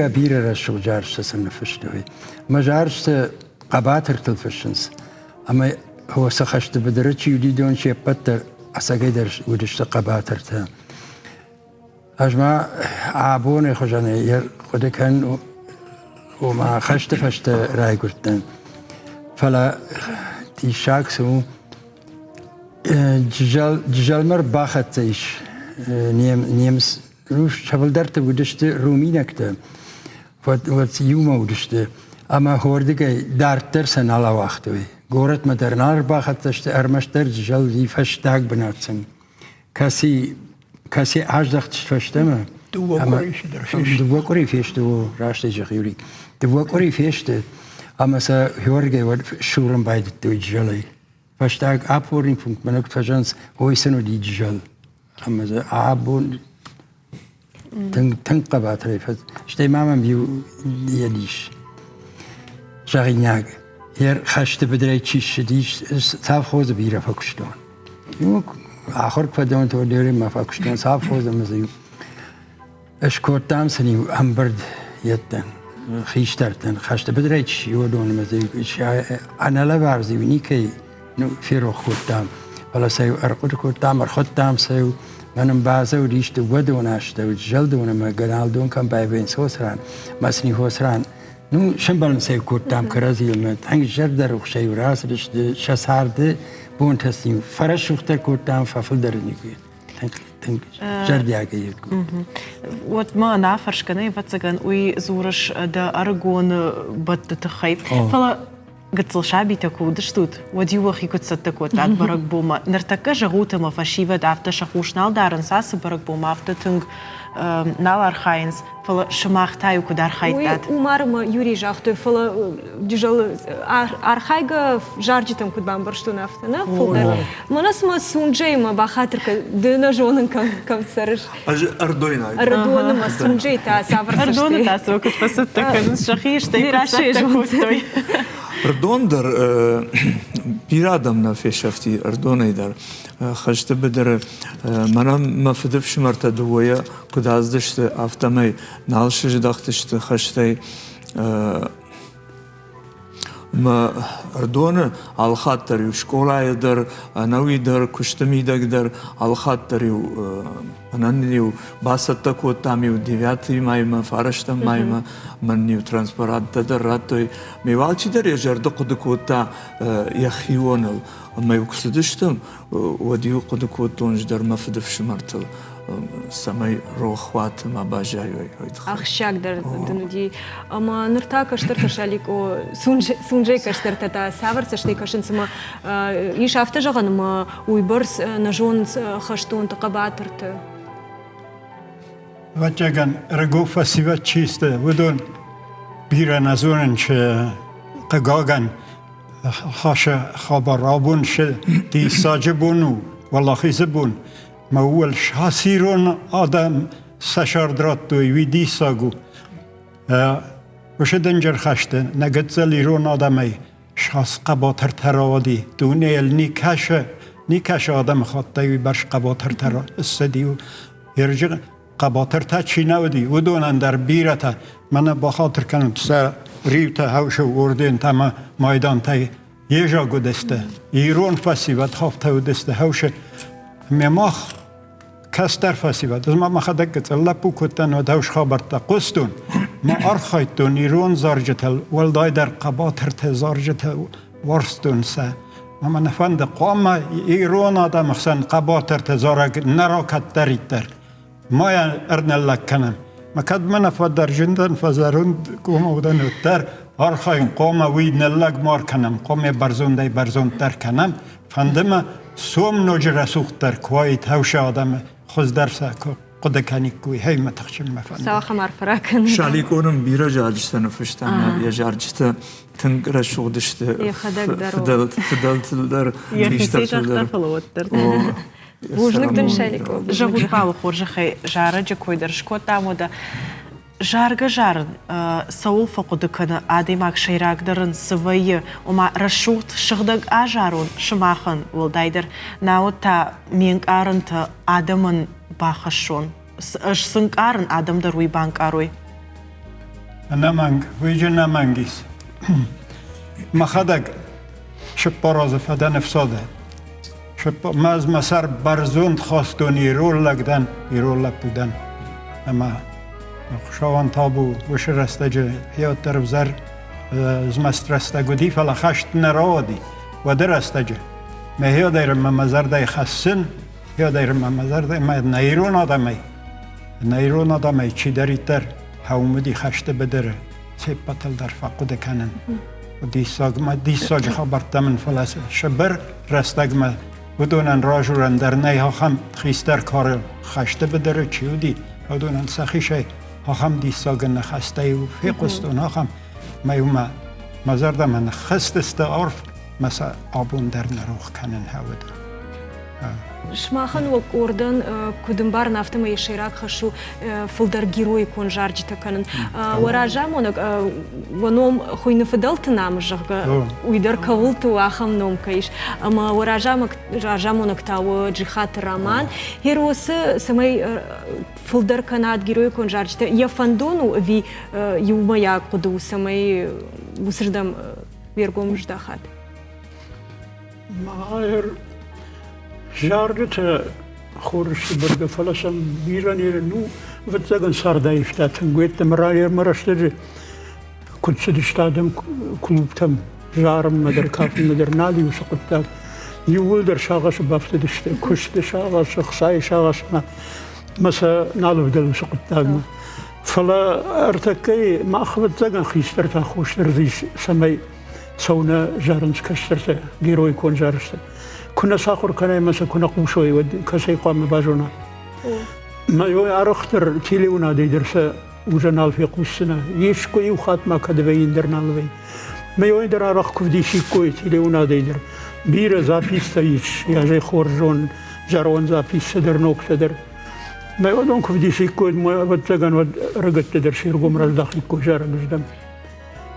Speaker 11: بيرا رشو جارجت سنفشتوي ما جارجت قباتر تلفشنس اما هو سخشت بدرتشي يديدون شي بطر أساقدر ودشت قباترته أجمع عابوني خجاني خده كان وما خشت فشت راي قرتن فلا تيشاكسو ججال مر باخت تيش نيمس روش شبل درت ودشت رومينكته وات يوما ودشت أما هوردك دارتر سن على وقتوي گورت مدرنار باخت تشت ارمشتر جل دی فشتاگ بناتسن کسی عجدخت فشتمه دو وقری فیشت و راشت جخیوری دو وقری فیشت اما سا هورگه ود شورم باید دو جلی فشتاگ آبورین فنک منوک فجانس هویسنو دی جل اما سا آبون تنگ قباتری فت شتی مامم بیو دیدیش جغینیاگ هر خشت بدرای چیش شدیش صاف خوز بیره فکشتون یو آخر کدوم تو دیری ما فکشتون صاف خوز مزیو اشکوتام سنیو امبرد یتن خیشترتن خشت بدرای چی یو دون مزیو انا لبارزی ونی کی نو فیرو خودتام ولی سیو ارقد خودتام ارخودتام سیو منم بعضی و دیشت ودون اشته و جلدون ما گنال دون کم باید سوسران مسنی هوسران نو شنبالن سيف كورتام كرازي ما تانج جردر وخشي وراس دشت شسارد بون تسيم فرش وختر كورتام ففلدر نيكي تانج جردي اگه
Speaker 2: وات ما نافرش كناي فتسكن وي زورش دا ارغون بت تخيب فلا قد شعبي تكود شتوت ودي وخي كنت ستكود تاع برك بوما نرتكا جغوت ما فشيفه دافت شخوشنال دارن ساس برك بوما فتتنج نالار خاينز فلا شماختايو كدار خايتات
Speaker 1: ومارما يوري جاختو فلا ديجال ارخايغا جارجتم كود بامبرشتو нафтана фулдер манас ма сунджей ма бахатрка дына жонын кам сарыш ардойна ма сунджей та саварсышты
Speaker 2: ардойна та сокут фасаттакан шахиш тайрашей жонтой
Speaker 12: اردوندر بیرادم نفیشفتی اردونی در خشت بدر منم مفدف شمرت دویه کدازدشت افتمی نالشش دختشت خشتی ما اردون الخاطر یو شکولای در نوی در کشتمی در الخاطر یو مننیو باست کو تامیو دیویاتی مایم فارشتم مایم منیو ترانسپارات در راتوی میوالچی در یجرد قد کو تا یخیونل ما یکسدشتم ودیو قد کو تونج در مفدف شمرتل سمای روخوات ما باجایوی
Speaker 1: اخشاک در دنودی اما نرتا کشتر کشالیک او سونجی کشتر تا ساورس شتی کشن سما ایش افته جغن ما ویبرس نجون خشتون تقباترت
Speaker 7: وجهن رجوف فسیوت چیسته ودون بیرن ازونن چه قگاگن
Speaker 11: خاشة خبر أبون ش دي ساجبونو والله خيزبون ما أول شاسيرون آدم سشار دراتو ويدي ساقو وش دنجر خشته نقد زليرون آدمي شخص قباطر تراودي دوني نیکش آدم خواهد برش قباطر تر استدیو یرجع قباطر تا چی نودی و دونن در بیرته من با خاطر کنم سر ریوته هوشو وردین تا مایدان تا یه جا گودسته ایرون فسیبت خافته و دسته هوش میماخ کس در فسیبت از ما خدک گت لپو کتن و دوش خابرت قستون ما ارخایتون ایرون زارجتل ولدای در قباطر تا زارجتل ورستون سه اما نفند قوم ایران آدم مخصن قباطر تزارگ نراکت دریتر ما ارنلک کنم ما کد من فد در جندن فزرند قوم بودن در آرخاین قوم وید نلگ مار کنم قوم برزون در کنم فندم سوم نوجر سوخت در کوایت هوش آدم خوز درسه قد کنی کوی هی متخشم مفند
Speaker 1: سوا خمار فراکن
Speaker 12: شالی کنم بیرا جارجسته نفشتم یا جارجسته تنقر شغدشته فدلت در
Speaker 2: يخيسيت اختار فلوتر
Speaker 1: وجنك دن شاليكو
Speaker 2: جابوش باو خورج خي جارة جكوي درشكو تامودا جارجا جار سول فقد كنا عادي ماك شيراك درن سوية وما رشوت شغدق آجارون شماخن والدايدر ناوتا مينك آرنت آدمن باخشون اش سنك آرن آدم دروي بانك آروي
Speaker 11: أنا مانج ويجنا مانجيس ما خدق شب برازه فدا نفساده شب ماز مسار برزوند خواستون ایرول لگدن ایرول لگ بودن اما خوشاوان تابو وش رستجه هیات در بزر زمست رستگو دی فلا خشت نراودی و در رستجه ما هیا دایر ممزر دای خسن هیا دایر ممزر دای ما نیرون آدمی چی داری تر هاومدی خشت بدره سیپتل در فقود کنن و دیساج خبرت من فلسه شبر رستگ ما بدونن راجورن در نیها خم خیستر کار خشته بدره چیو دی بدونن سخیشه ها خم دیساگ نخسته و فیقستون ها خم میوم مزرد من خست است عرف مثلا آبون در نروخ کنن هاود
Speaker 1: شماخن وردن کدومبار نفتم یشیراک خشو فلدر گیروی کن جارجی تکنن وراجامونک ونوم خوی نفدلت نامجه ویدر کولت و آخم نوم کیش اما وراجامونک تاو جهات رامان هیروس سمی فلدر کناد گیروی کن جارجی ت یا فندونو وی یوما یا قدو سمی بسردم ویرگومش دخات
Speaker 7: ماهر جارجت خورش برگ فلسم بیرانی نو وتزگن سردایشتا تنگویت مرایر مرشتر کدسدشتادم کلوبتم جارم مدر کافی مدر نادی وسقطت یول در شاغش بافتدشت کشت شاغش خسای شاغش مسا نالو دل وسقطت فلا ارتكي ما أخذت زجن خيسترتا خوشتر ذيش سمي سونا جارنس كشترتا جيرو يكون جارستا كنا ساخر كنا مثلا كنا قوشوي ودي كسي قام باجونا ما يو أرختر تيليونا دي درسا وجنال في قوسنا يشكو يوخات ما كدبين درنال بي ما يو در أرخ كفدي شيكو تيليونا دي در بير زابيس تايش يا جاي خورجون جارون زابيس در نوك در ما يودون كفدي شيكو ما بتجان ود رجت در شيرقوم رزداخل كوجار مجدم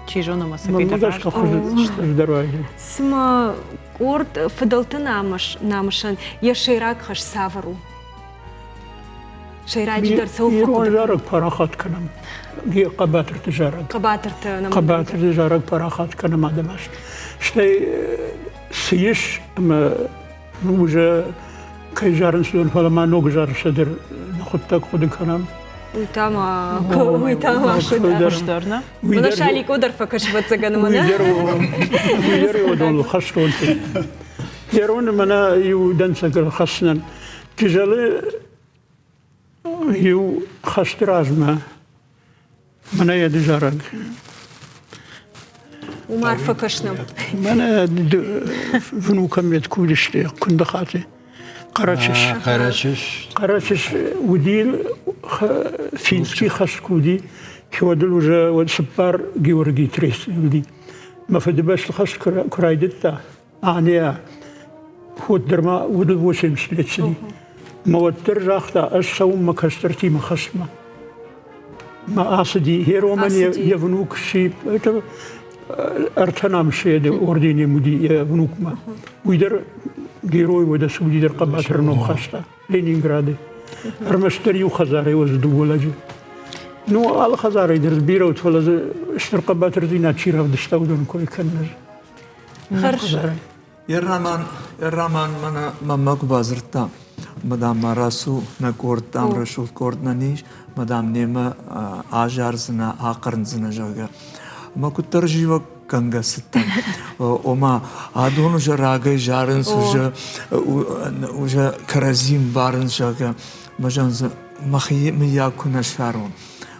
Speaker 2: تيجونا ما سبيت
Speaker 1: سما ورد فضلت نامشان يا شيراك خش سافرو شيراك جدر سوف
Speaker 7: يروح جارك فراخات كنم هي قباتر تجارك قباتر تجارك فراخات كنم هذا ماش شتي سيش ما نوجا كي جارن سون فلا ما نوجار شدر نخطك خد كنم
Speaker 1: ويتاما
Speaker 2: خشدرنا
Speaker 1: ولا شاليك ودر فكش بتسجن منا
Speaker 7: ويدروا ودول خشرون يرون منا يودنسك الخشنا تجلي يو خشتراجما منا يدجارك
Speaker 1: وما عرفة كشنا
Speaker 7: منا فنو كم يتكولش كن دخاتي قراتش وديل فينسكي خشكودي كودل وجا والسبار جيورجي تريس ودي ما في دبش الخش كرايدتا أنا خود درما ودل وسم سلتسدي ما ودر رختا أسوم ما كسترتي ما خصمة ما أصدي هيرو من يفنوك شيء أرتنا مشي ده أردني مدي يفنوك ما ويدر جيروي وده سودي در قباتر نو خستا لينينغراد أرمستري وخزاري وزدولاجي نو على خزاري در بيرو تفلز اشترقبات رزينا تشيرها ودشتاودون كوي كنز
Speaker 1: خرج
Speaker 12: يرامان منا ممك بازرتا مدام راسو نكورد دام رشود كورد نانيش مدام نيما آجارزنا آقرنزنا جاگا ما كنت رجيوك كنگا ستن وما آدون وجا راگي جارنس وجا كرازيم بارنس جاگا مجانز مخي مياكونا شارون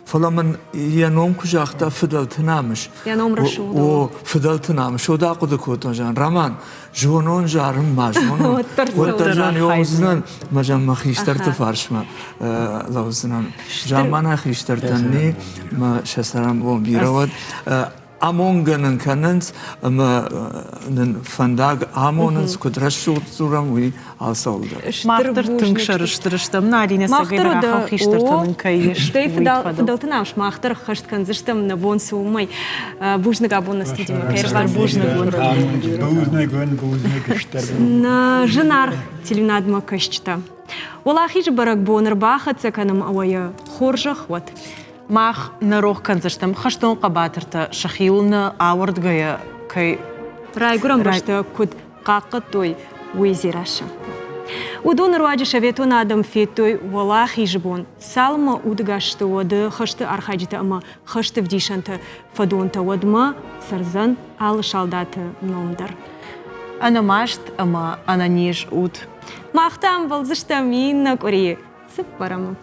Speaker 12: فلمن ينوم كجاختا فضلت نامش
Speaker 1: ينوم رشود
Speaker 12: وفضلت نامش ودا قد كوتون جان رامان جونون جارم ماجون وترجان يوزنن مجان مخيشتر تفارشما لوزنن جامانا خيشترتني ما شسرم بوم بيرود أمونغن كننس ما فندق أموننس كدرشوا صورم وي أصول
Speaker 2: ما قدرتن شرشترشتم نارينا سجينا خيشترتن كيش
Speaker 1: شتي فدلتناش ما اختار خشت كان زشتم نبون سومي بوجنا قابون نستدي ما كيربار
Speaker 7: بوجنا
Speaker 1: جنار تليناد ما كشتا والله خيج برك بونر باخت سكنم أويا خورجخ وات
Speaker 2: ماخ نروح كنزشتم خشتون قباترتا شخيولنا آورد غايا كي
Speaker 1: راي قرم رشتا كود قاقتوي ويزيراشا ودون رواجي شويتون آدم فيتوي والله خيجبون سالما ودغاشتا ود خشت أرخاجتا أما خشت فديشانتا فدونتا ودما سرزن آل شالدات نومدر
Speaker 2: أنا ماشت أما أنا نيج ود
Speaker 1: ماختام بلزشتا مين نكوري سبرما